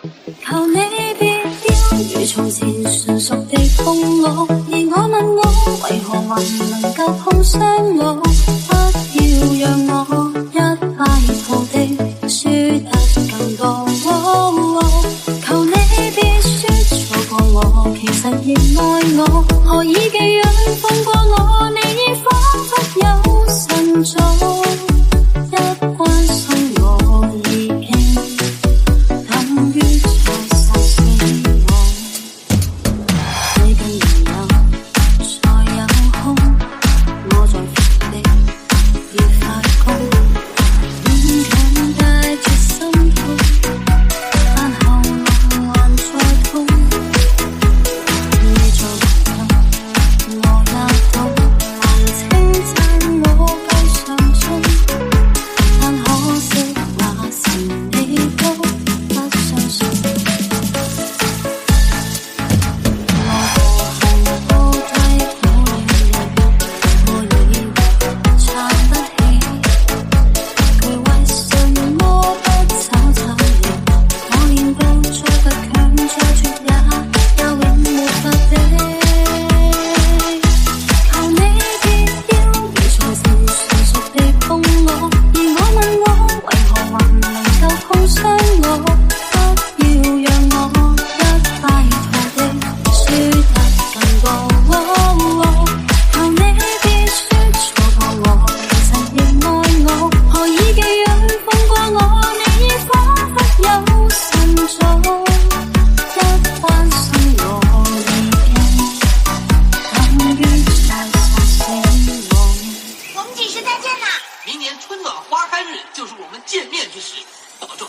求你別要如從前純熟地碰我，而我問我為何還能夠碰傷我，不要讓我一敗塗地輸得更多。求你別說錯過我，其實仍愛我，何以寄養放過我，你已彷彿有神助，一關心我已經等於在殺死我。你更沒有再有空，我在伏地要發功，勉強帶着心痛，但後來還在痛。你在活動，我也懂，還稱讚我夠上進，但可惜那時你都不相信。我何幸高低苦了你，我以為撐得起，佢為什麼不找找你？我練到再不強再絕也永沒法比。求你別要如從前純熟地碰我，而我問我為何還能夠碰傷我，不要讓我一敗塗地輸得更多。求你別說錯過我，其實仍愛我，何以寄養放過我，你已彷彿有神助，一關心我已經等於在殺死我。我们几时再见呐？明年春暖花开日就是我们见面之时，保重。